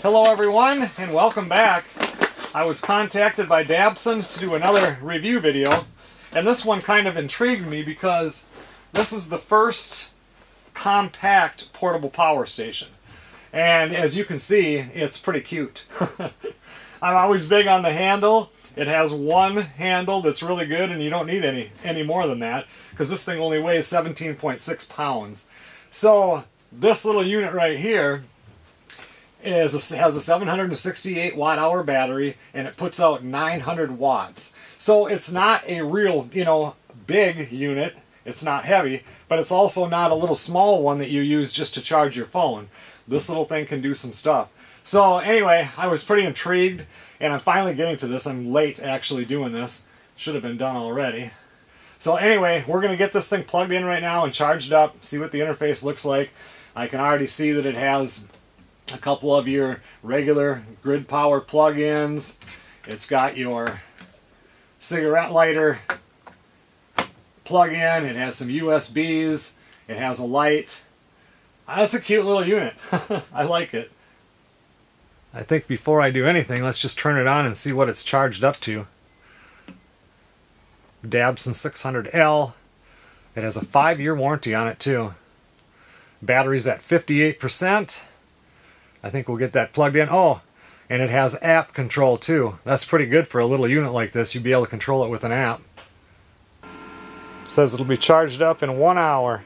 Hello everyone and welcome back. I was contacted by Dabbsson to do another review video, and this one kind of intrigued me because this is the first compact portable power station. And as you can see, it's pretty cute. I'm always big on the handle. It has one handle that's really good, and you don't need any more than that because this thing only weighs 17.6 pounds. So this little unit right here has a 768 watt hour battery, and it puts out 900 watts. So it's not a real, big unit. It's not heavy, but it's also not a little small one that you use just to charge your phone. This little thing can do some stuff. So anyway, I was pretty intrigued, and I'm finally getting to this. I'm late actually doing this. Should have been done already. So anyway, we're going to get this thing plugged in right now and charged up, see what the interface looks like. I can already see that it has a couple of your regular grid power plug-ins. It's got your cigarette lighter plug-in. It has some USBs. It has a light. That's a cute little unit. I like it. I think before I do anything, let's just turn it on and see what it's charged up to. Dabbsson 600L. It has a 5-year warranty on it too. Battery's at 58%. I think we'll get that plugged in. Oh, and it has app control too. That's pretty good for a little unit like this. You'd be able to control it with an app. It says it'll be charged up in 1 hour.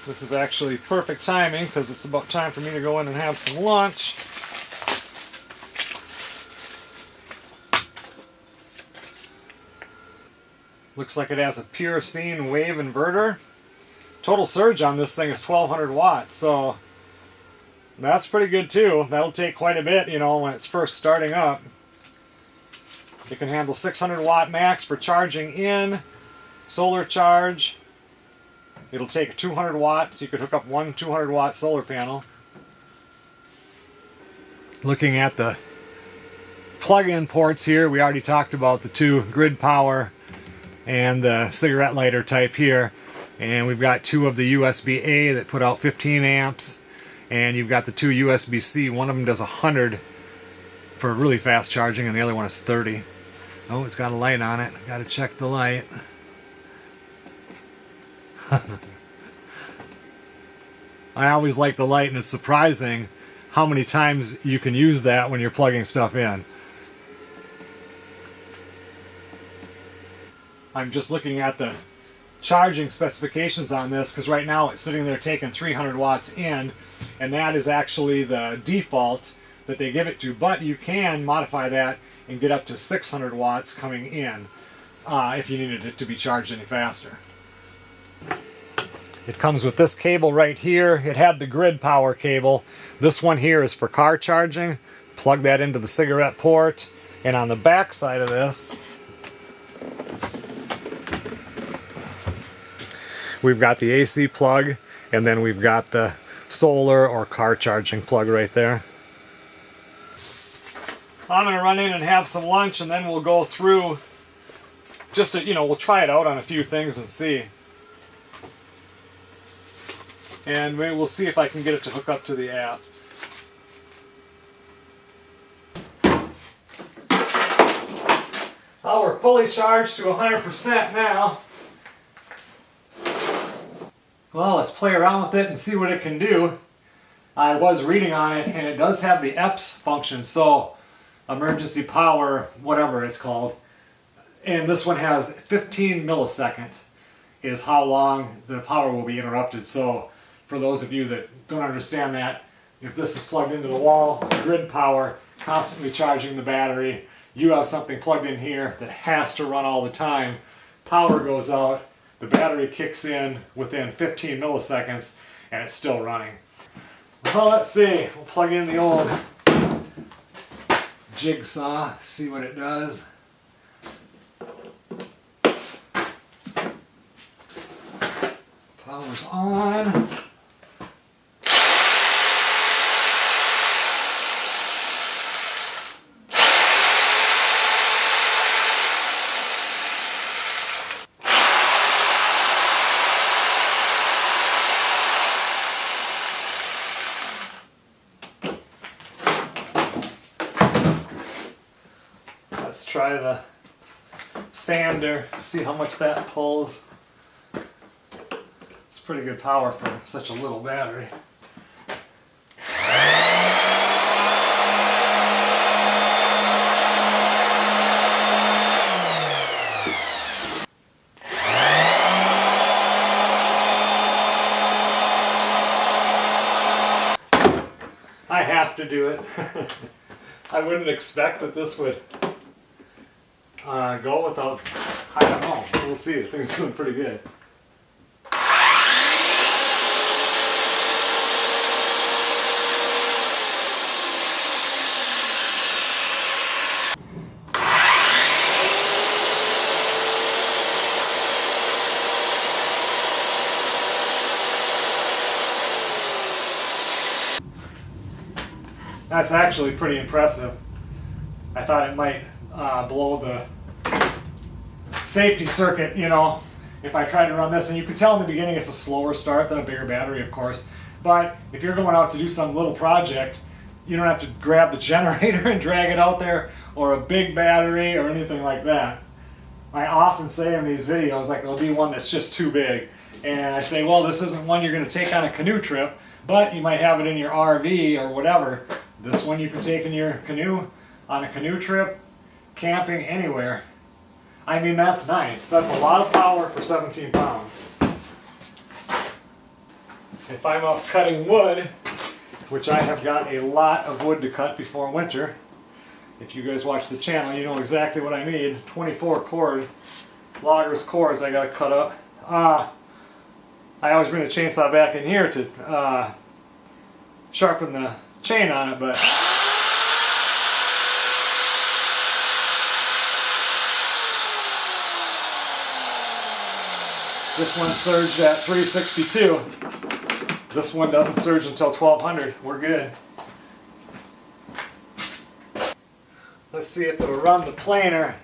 This is actually perfect timing because it's about time for me to go in and have some lunch. Looks like it has a pure scene wave inverter. Total surge on this thing is 1200 watts, so that's pretty good too. That'll take quite a bit, when it's first starting up. It can handle 600 watt max for charging in, solar charge. It'll take 200 watts, so you could hook up one 200 watt solar panel. Looking at the plug-in ports here, we already talked about the two grid power and the cigarette lighter type here. And we've got two of the USB-A that put out 15 amps. And you've got the two USB-C. One of them does 100 for really fast charging, and the other one is 30. Oh, it's got a light on it. Got to check the light. I always like the light, and it's surprising how many times you can use that when you're plugging stuff in. I'm just looking at the charging specifications on this because right now it's sitting there taking 300 watts in, and that is actually the default that they give it to, but you can modify that and get up to 600 watts coming in if you needed it to be charged any faster. It comes with this cable right here. It had the grid power cable. This one here is for car charging. Plug that into the cigarette port, and on the back side of this we've got the AC plug, and then we've got the solar or car charging plug right there. I'm going to run in and have some lunch, and then we'll go through we'll try it out on a few things and see. And maybe we'll see if I can get it to hook up to the app. Oh, we're fully charged to 100% now. Well, let's play around with it and see what it can do. I was reading on it, and it does have the EPS function, so emergency power, whatever it's called. And this one has 15 millisecond is how long the power will be interrupted. So for those of you that don't understand that, if this is plugged into the wall, grid power, constantly charging the battery, you have something plugged in here that has to run all the time. Power goes out. The battery kicks in within 15 milliseconds, and it's still running. Well, let's see. We'll plug in the old jigsaw, see what it does. Power's on. Let's try the sander, see how much that pulls. It's pretty good power for such a little battery. I have to do it. I wouldn't expect that this would go without, I don't know, we'll see. The thing's doing pretty good. That's actually pretty impressive. I thought it might blow the safety circuit, you know, if I tried to run this. And you can tell in the beginning it's a slower start than a bigger battery, of course. But if you're going out to do some little project, you don't have to grab the generator and drag it out there, or a big battery or anything like that. I often say in these videos, like, there'll be one that's just too big. And I say, well, this isn't one you're going to take on a canoe trip, but you might have it in your RV or whatever. This one you can take in your canoe, on a canoe trip, camping, anywhere. I mean, that's nice. That's a lot of power for 17 pounds. If I'm up cutting wood, which I have got a lot of wood to cut before winter, if you guys watch the channel, you know exactly what I mean. 24 cord, loggers cords I gotta cut up. I always bring the chainsaw back in here to sharpen the chain on it, but this one surged at 362. This one doesn't surge until 1200. We're good. Let's see if it'll run the planer.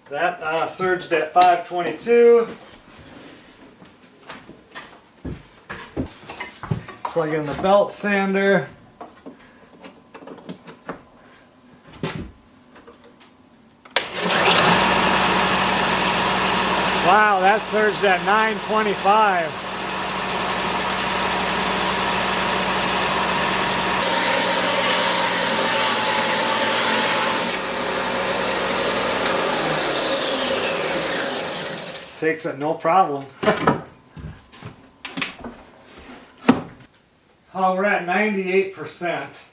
That surged at 522. Plug in the belt sander. Wow, that surged at 925. Takes it no problem. Oh, we're at 98%.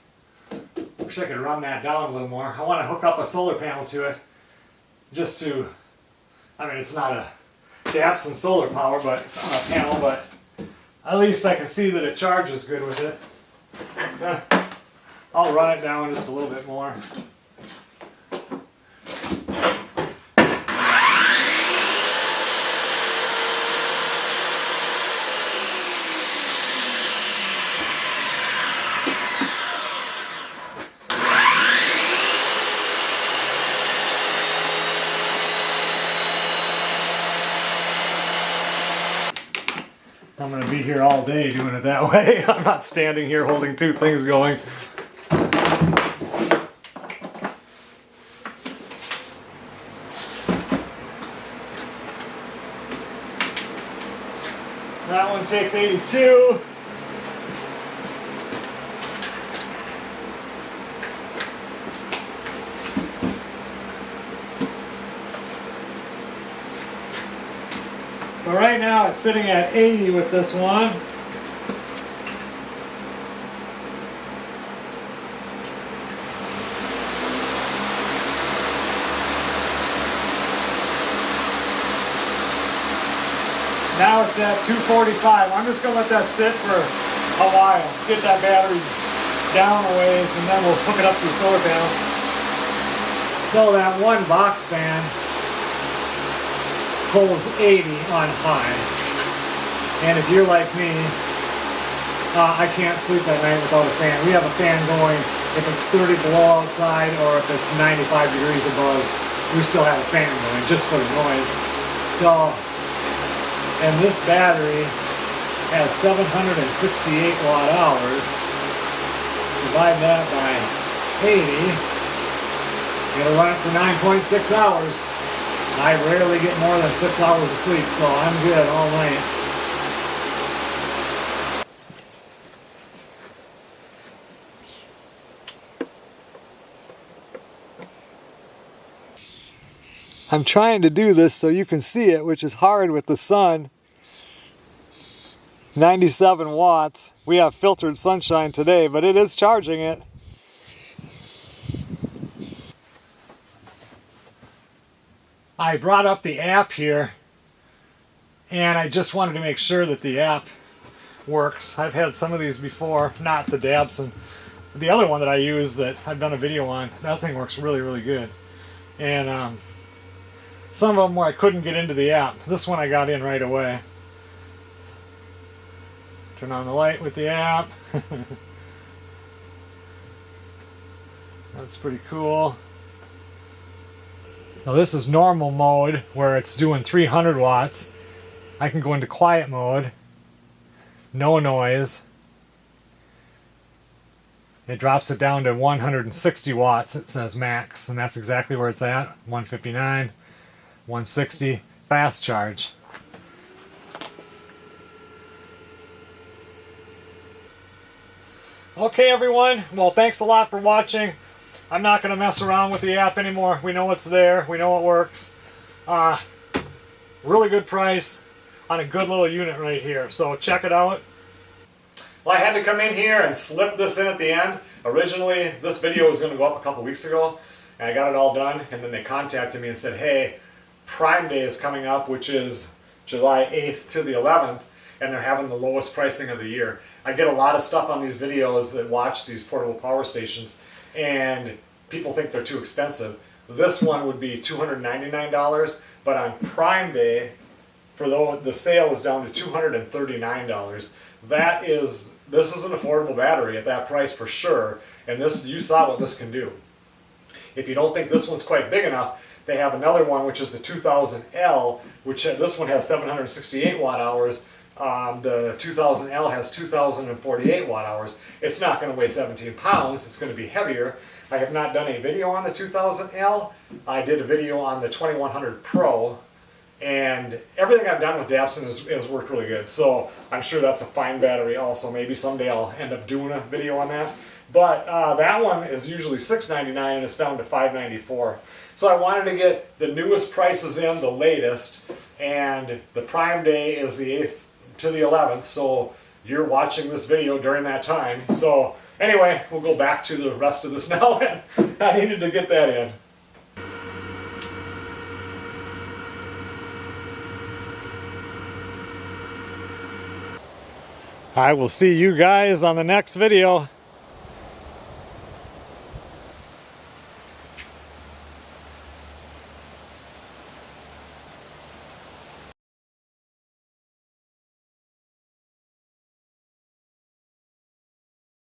Wish I could run that down a little more. I want to hook up a solar panel to it, just to, I mean, it's not a Dabbsson solar power, but panel, but at least I can see that it charges good with it. I'll run it down just a little bit more. I'm going to be here all day doing it that way. I'm not standing here holding two things going. That one takes 82. So right now it's sitting at 80 with this one. Now it's at 245. I'm just going to let that sit for a while. Get that battery down a ways, and then we'll hook it up to the solar panel. So that one box fan pulls 80 on high. And if you're like me, I can't sleep at night without a fan. We have a fan going if it's 30 below outside or if it's 95 degrees above. We still have a fan going just for the noise. So, and this battery has 768 watt hours. Divide that by 80. It'll run it for 9.6 hours. I rarely get more than 6 hours of sleep, so I'm good all night. I'm trying to do this so you can see it, which is hard with the sun. 97 watts. We have filtered sunshine today, but it is charging it. I brought up the app here, and I just wanted to make sure that the app works. I've had some of these before, not the Dabbsson. The other one that I use that I've done a video on, that thing works really, really good. And some of them where I couldn't get into the app. This one I got in right away. Turn on the light with the app. That's pretty cool. Now this is normal mode where it's doing 300 watts. I can go into quiet mode. No noise. It drops it down to 160 watts, it says max, and that's exactly where it's at. 159, 160, fast charge. Okay everyone, well thanks a lot for watching. I'm not going to mess around with the app anymore. We know it's there, we know it works. Really good price on a good little unit right here, so check it out. Well, I had to come in here and slip this in at the end. Originally, this video was going to go up a couple weeks ago, and I got it all done, and then they contacted me and said, hey, Prime Day is coming up, which is July 8th to the 11th, and they're having the lowest pricing of the year. I get a lot of stuff on these videos that watch these portable power stations, and people think they're too expensive. This one would be $299, but on Prime Day, for the sale is down to $239. This is an affordable battery at that price for sure, and this, you saw what this can do. If you don't think this one's quite big enough, they have another one which is the 2000L, which this one has 768 watt hours. The 2000L has 2048 watt hours. It's not going to weigh 17 pounds, it's going to be heavier. I have not done a video on the 2000L. I did a video on the 2100 Pro. And everything I've done with Dabbsson has worked really good. So I'm sure that's a fine battery also. Maybe someday I'll end up doing a video on that. But that one is usually $699 and it's down to $594. So I wanted to get the newest prices in, the latest. And the Prime Day is the 8th to the 11th. So you're watching this video during that time. So anyway, we'll go back to the rest of this now. And I needed to get that in. I will see you guys on the next video.